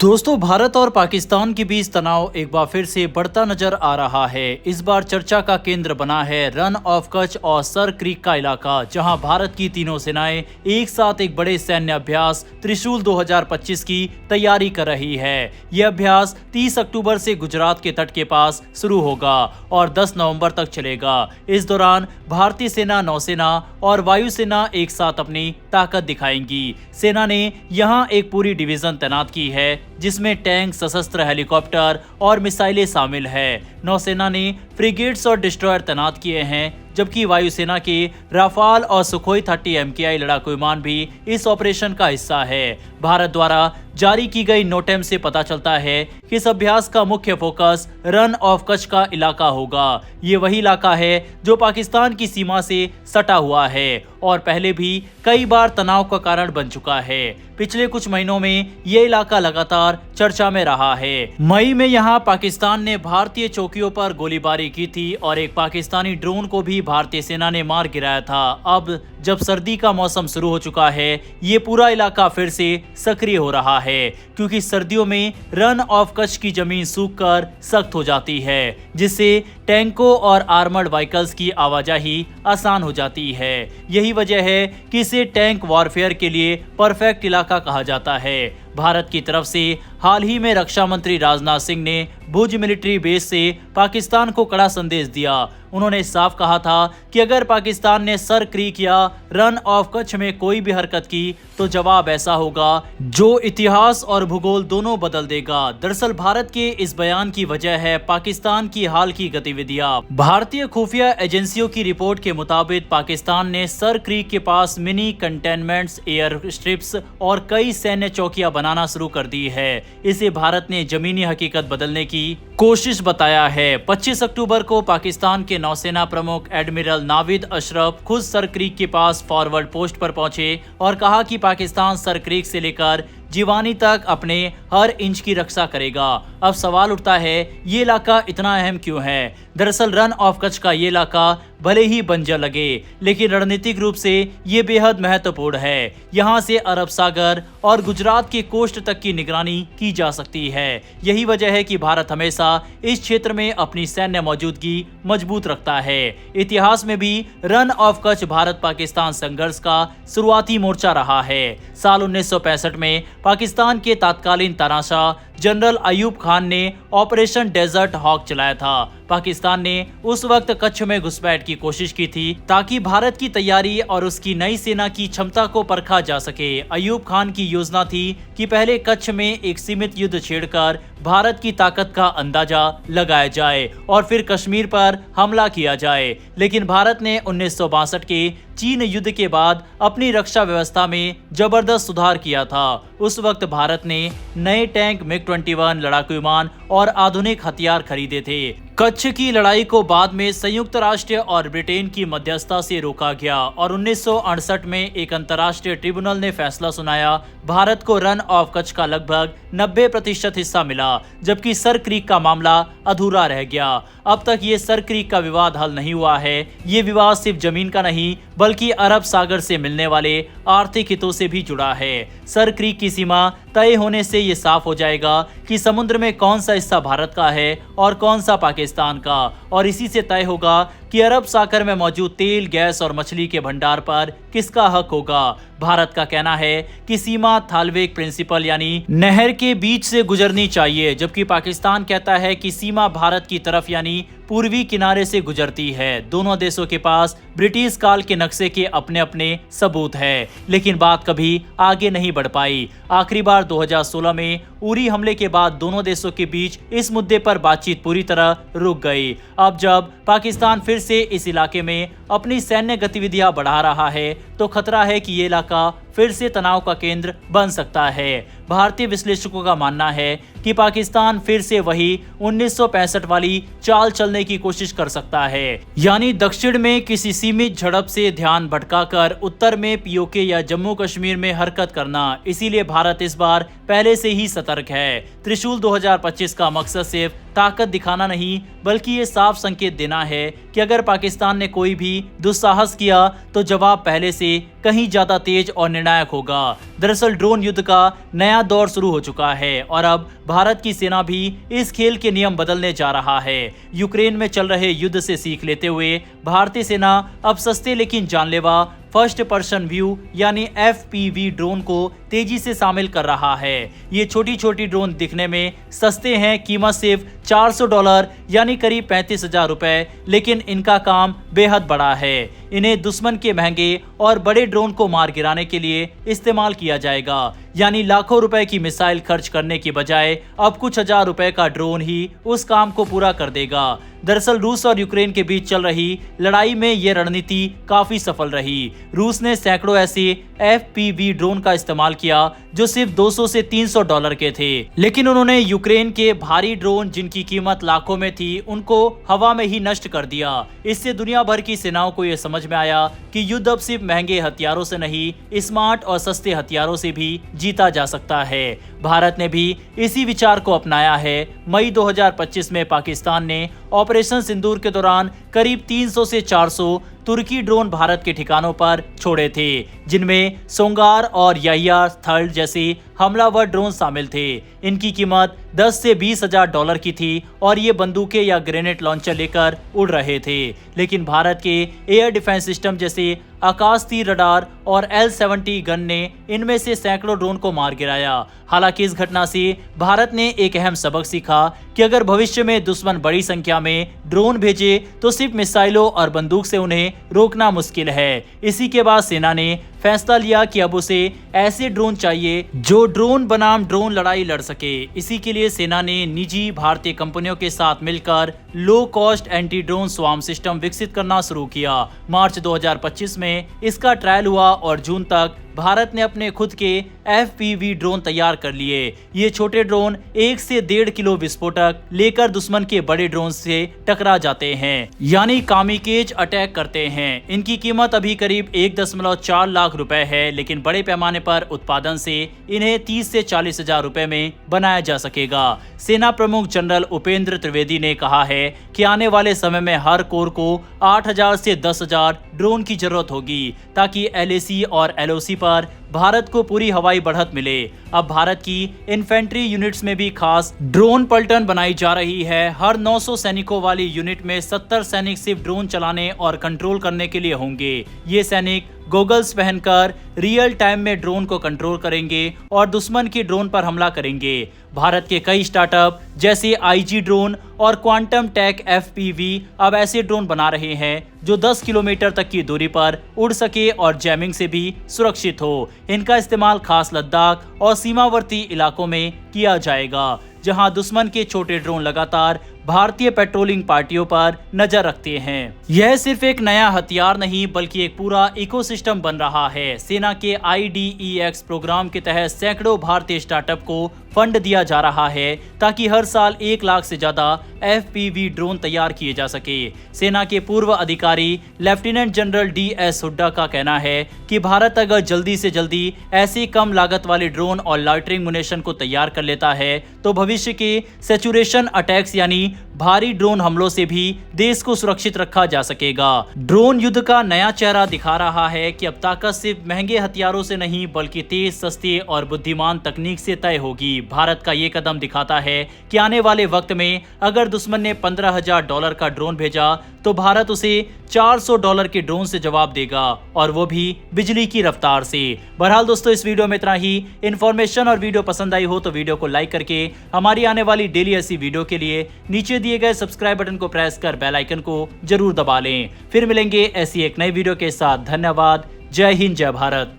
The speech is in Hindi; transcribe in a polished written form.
दोस्तों, भारत और पाकिस्तान के बीच तनाव एक बार फिर से बढ़ता नजर आ रहा है। इस बार चर्चा का केंद्र बना है रन ऑफ कच्छ और सर क्रीक का इलाका, जहां भारत की तीनों सेनाएं एक साथ एक बड़े सैन्य अभ्यास त्रिशूल 2025 की तैयारी कर रही है। यह अभ्यास 30 अक्टूबर से गुजरात के तट के पास शुरू होगा और 10 नवंबर तक चलेगा। इस दौरान भारतीय सेना, नौसेना और वायुसेना एक साथ अपनी ताकत दिखाएंगी। सेना ने यहाँ एक पूरी डिवीजन तैनात की है, जिसमें टैंक, सशस्त्र हेलीकॉप्टर और मिसाइलें शामिल है। नौसेना ने फ्रिगेट्स और डिस्ट्रॉयर तैनात किए हैं, जबकि वायुसेना के राफाल और सुखोई 30 MKI लड़ाकू विमान भी इस ऑपरेशन का हिस्सा है। भारत द्वारा जारी की गई नोटेम से पता चलता है कि इस अभ्यास का मुख्य फोकस रन ऑफ कच्छ का इलाका होगा। ये वही इलाका है जो पाकिस्तान की सीमा से सटा हुआ है और पहले भी कई बार तनाव का कारण बन चुका है। पिछले कुछ महीनों में ये इलाका लगातार चर्चा में रहा है। मई में यहाँ पाकिस्तान ने भारतीय चौकियों पर गोलीबारी की थी और एक पाकिस्तानी ड्रोन को भी भारतीय सेना ने मार गिराया था। अब जब सर्दी का मौसम शुरू हो चुका है, ये पूरा इलाका फिर से सक्रिय हो रहा है, क्योंकि सर्दियों में रन ऑफ कच्छ की जमीन सूखकर सख्त हो जाती है, जिससे टैंकों और आर्मर्ड व्हीकल्स की आवाजाही आसान हो जाती है। यही वजह है कि इसे टैंक वॉरफेयर के लिए परफेक्ट इलाका कहा जाता है। भारत की तरफ से हाल ही में रक्षा मंत्री राजनाथ सिंह ने भुज मिलिट्री बेस से पाकिस्तान को कड़ा संदेश दिया। उन्होंने साफ कहा था कि अगर पाकिस्तान ने सर क्रीक या रन ऑफ कच्छ में कोई भी हरकत की तो जवाब ऐसा होगा जो इतिहास और भूगोल दोनों बदल देगा। दरअसल भारत के इस बयान की वजह है पाकिस्तान की हाल की गतिविधियां। भारतीय खुफिया एजेंसियों की रिपोर्ट के मुताबिक पाकिस्तान ने सर क्रीक के पास मिनी कंटेनमेंट्स, एयर स्ट्रिप्स और कई सैन्य चौकियां बनाना शुरू कर दी है। इसे भारत ने जमीनी हकीकत बदलने की कोशिश बताया है। 25 अक्टूबर को पाकिस्तान के नौसेना प्रमुख एडमिरल नाविद अशरफ खुद सर क्रीक के पास फॉरवर्ड पोस्ट पर पहुंचे और कहा कि पाकिस्तान सर क्रीक से लेकर जिवानी तक अपने हर इंच की रक्षा करेगा। अब सवाल उठता है, ये इलाका इतना अहम क्यों है? दरअसल रन ऑफ कच्छ का ये इलाका भले ही बंजर लगे, लेकिन रणनीतिक रूप से ये बेहद महत्वपूर्ण है। यहाँ से अरब सागर और गुजरात के कोस्ट तक की निगरानी की जा सकती है। यही वजह है कि भारत हमेशा इस क्षेत्र में अपनी सैन्य मौजूदगी मजबूत रखता है। इतिहास में भी रन ऑफ कच्छ भारत पाकिस्तान संघर्ष का शुरुआती मोर्चा रहा है। साल 1965 में पाकिस्तान के तत्कालीन तानाशाह जनरल अयूब खान ने ऑपरेशन डेजर्ट हॉक चलाया था। पाकिस्तान ने उस वक्त कच्छ में घुसपैठ की कोशिश की थी ताकि भारत की तैयारी और उसकी नई सेना की क्षमता को परखा जा सके। अयूब खान की योजना थी कि पहले कच्छ में एक सीमित युद्ध छेड़कर भारत की ताकत का अंदाजा लगाया जाए और फिर कश्मीर पर हमला किया जाए। लेकिन भारत ने 1962 के चीन युद्ध के बाद अपनी रक्षा व्यवस्था में जबरदस्त सुधार किया था। उस वक्त भारत ने नए टैंक, MiG-21 लड़ाकू विमान और आधुनिक हथियार खरीदे थे। कच्छ की लड़ाई को बाद में संयुक्त राष्ट्र और ब्रिटेन की मध्यस्थता से रोका गया और 1968 में एक अंतर्राष्ट्रीय ट्रिब्यूनल ने फैसला सुनाया। भारत को रन ऑफ कच्छ का लगभग 90% हिस्सा मिला, जबकि सर क्रीक का मामला अधूरा रह गया। अब तक ये सर क्रीक का विवाद हल नहीं हुआ है। ये विवाद सिर्फ जमीन का नहीं, बल्कि अरब सागर से मिलने वाले आर्थिक हितों से भी जुड़ा है। सर क्रीक की सीमा तय होने से ये साफ हो जाएगा कि समुद्र में कौन सा हिस्सा भारत का है और कौन सा पाकिस्तान का, और इसी से तय होगा कि अरब सागर में मौजूद तेल, गैस और मछली के भंडार पर किसका हक होगा। भारत का कहना है कि सीमा थालवेक प्रिंसिपल यानी नहर के बीच से गुजरनी चाहिए, जबकि पाकिस्तान कहता है कि सीमा भारत की तरफ यानी पूर्वी किनारे से गुजरती है। दोनों देशों के पास ब्रिटिश काल के नक्शे के अपने अपने सबूत है, लेकिन बात कभी आगे नहीं बढ़ पाई। आखिरी बार 2016 में उरी हमले के बाद दोनों देशों के बीच इस मुद्दे पर बातचीत पूरी तरह रुक गई। अब जब पाकिस्तान फिर से इस इलाके में अपनी सैन्य गतिविधियां बढ़ा रहा है, तो खतरा है कि ये इलाका फिर से तनाव का केंद्र बन सकता है। भारतीय विश्लेषकों का मानना है कि पाकिस्तान फिर से वही 1965 वाली चाल चलने की कोशिश कर सकता है, यानी दक्षिण में किसी सीमित झड़प से ध्यान भटकाकर उत्तर में पीओके या जम्मू कश्मीर में हरकत करना। इसीलिए भारत इस बार पहले से ही सतर्क है। त्रिशूल 2025 का मकसद सिर्फ ताकत दिखाना नहीं, बल्कि ये साफ संकेत देना है कि अगर पाकिस्तान ने कोई भी दुस्साहस किया तो जवाब पहले से कहीं ज्यादा तेज और निर्णायक होगा। दरअसल ड्रोन युद्ध का नया दौर शुरू हो चुका है और अब भारत की सेना भी इस खेल के नियम बदलने जा रहा है। यूक्रेन में चल रहे युद्ध से सीख लेते हुए भारतीय सेना अब सस्ते लेकिन जानलेवा फर्स्ट पर्सन व्यू यानी FPV ड्रोन को तेजी से शामिल कर रहा है। ये छोटी छोटी ड्रोन दिखने में सस्ते हैं, कीमत सिर्फ $400 यानी करीब 35,000 रुपए, लेकिन इनका काम बेहद बड़ा है। इन्हें दुश्मन के महंगे और बड़े ड्रोन को मार गिराने के लिए इस्तेमाल किया जाएगा, यानी लाखों रुपए की मिसाइल खर्च करने की बजाय अब कुछ हजार रुपए का ड्रोन ही उस काम को पूरा कर देगा। दरअसल रूस और यूक्रेन के बीच चल रही लड़ाई में यह रणनीति काफी सफल रही। रूस ने सैकड़ों ऐसे FPV ड्रोन का इस्तेमाल किया जो सिर्फ $200 से $300 के थे, लेकिन उन्होंने यूक्रेन के भारी ड्रोन जिनकी कीमत लाखों में थी उनको हवा में ही नष्ट कर दिया। इससे दुनिया भर की सेनाओं को यह समझ में आया कि युद्ध अब सिर्फ महंगे हथियारों से नहीं, स्मार्ट और सस्ते हथियारों से भी जीता जा सकता है। भारत ने भी इसी विचार को अपनाया है। मई 2025 में पाकिस्तान ने ऑपरेशन सिंदूर के दौरान करीब 300 से 400 तुर्की ड्रोन भारत के ठिकानों पर छोड़े थे, जिनमें सोंगार और याहिया थर्ड जैसे हमलावर ड्रोन शामिल थे। इनकी कीमत 10 से 20,000 डॉलर की थी और ये बंदूकें या ग्रेनेड लॉन्चर लेकर उड़ रहे थे, लेकिन भारत के एयर डिफेंस सिस्टम जैसे आकाश तीर रडार और L-70 गन ने इनमें से सैकड़ों ड्रोन को मार गिराया। हालांकि इस घटना से भारत ने एक अहम सबक सीखा कि अगर भविष्य में दुश्मन बड़ी संख्या में ड्रोन भेजे तो सिर्फ मिसाइलों और बंदूक से उन्हें रोकना मुश्किल है। इसी के बाद सेना ने फैसला लिया कि अब उसे ऐसे ड्रोन चाहिए जो ड्रोन बनाम ड्रोन लड़ाई लड़ सके। इसी के लिए सेना ने निजी भारतीय कंपनियों के साथ मिलकर low cost anti drone swarm system विकसित करना शुरू किया। मार्च 2025 में इसका ट्रायल हुआ और जून तक भारत ने अपने खुद के FPV ड्रोन तैयार कर लिए। ये छोटे ड्रोन 1 से 1.5 किलो विस्फोटक लेकर दुश्मन के बड़े ड्रोन से टकरा जाते हैं, यानी कामिकेज अटैक करते हैं। इनकी कीमत अभी करीब 1.4 लाख रुपए है, लेकिन बड़े पैमाने पर उत्पादन से इन्हें 30 से 40,000 रुपए में बनाया जा सकेगा। सेना प्रमुख जनरल उपेंद्र त्रिवेदी ने कहा है कि आने वाले समय में हर कोर को 8,000 से 10,000 ड्रोन की जरूरत होगी, ताकि LAC और LOC पर भारत को पूरी हवाई बढ़त मिले। अब भारत की इन्फेंट्री यूनिट्स में भी खास ड्रोन पलटन बनाई जा रही है। हर 900 सैनिकों वाली यूनिट में 70 सैनिक सिर्फ ड्रोन चलाने और कंट्रोल करने के लिए होंगे। ये सैनिक गॉगल्स पहनकर रियल टाइम में ड्रोन को कंट्रोल करेंगे और दुश्मन के ड्रोन पर हमला करेंगे। भारत के कई स्टार्टअप जैसे IG ड्रोन और क्वांटम टेक FPV अब ऐसे ड्रोन बना रहे हैं जो 10 किलोमीटर तक की दूरी पर उड़ सके और जैमिंग से भी सुरक्षित हो। इनका इस्तेमाल खास लद्दाख और सीमावर्ती इलाकों में किया जाएगा, जहां दुश्मन के छोटे ड्रोन लगातार भारतीय पेट्रोलिंग पार्टियों पर नजर रखते हैं। यह सिर्फ एक नया हथियार नहीं बल्कि एक पूरा इकोसिस्टम बन रहा है। सेना के IDEX प्रोग्राम के तहत सैकड़ों भारतीय स्टार्टअप को फंड दिया जा रहा है ताकि हर साल 1 लाख से ज्यादा FPV ड्रोन तैयार किए जा सके। सेना के पूर्व अधिकारी लेफ्टिनेंट जनरल DS हुड्डा का कहना है कि भारत अगर जल्दी से जल्दी ऐसे कम लागत वाले ड्रोन और लॉइटरिंग मुनेशन को तैयार कर लेता है तो भविष्य के सैचुरेशन अटैक्स यानी भारी ड्रोन हमलों से भी देश को सुरक्षित रखा जा सकेगा। ड्रोन युद्ध का नया चेहरा दिखा रहा है कि अब ताकत सिर्फ महंगे हथियारों से नहीं बल्कि तेज, सस्ते और बुद्धिमान तकनीक से तय होगी। भारत का ये कदम दिखाता है कि आने वाले वक्त में अगर दुश्मन ने $15,000 का ड्रोन भेजा तो भारत उसे $400 के ड्रोन से जवाब देगा, और वो भी बिजली की रफ्तार से। बहरहाल दोस्तों, इस वीडियो में इतना ही। इन्फॉर्मेशन और वीडियो पसंद आई हो तो वीडियो को लाइक करके हमारी आने वाली डेली ऐसी वीडियो के लिए नीचे दिए गए सब्सक्राइब बटन को प्रेस कर बेल आइकन को जरूर दबा लें। फिर मिलेंगे ऐसी एक नई वीडियो के साथ। धन्यवाद। जय हिंद, जय भारत।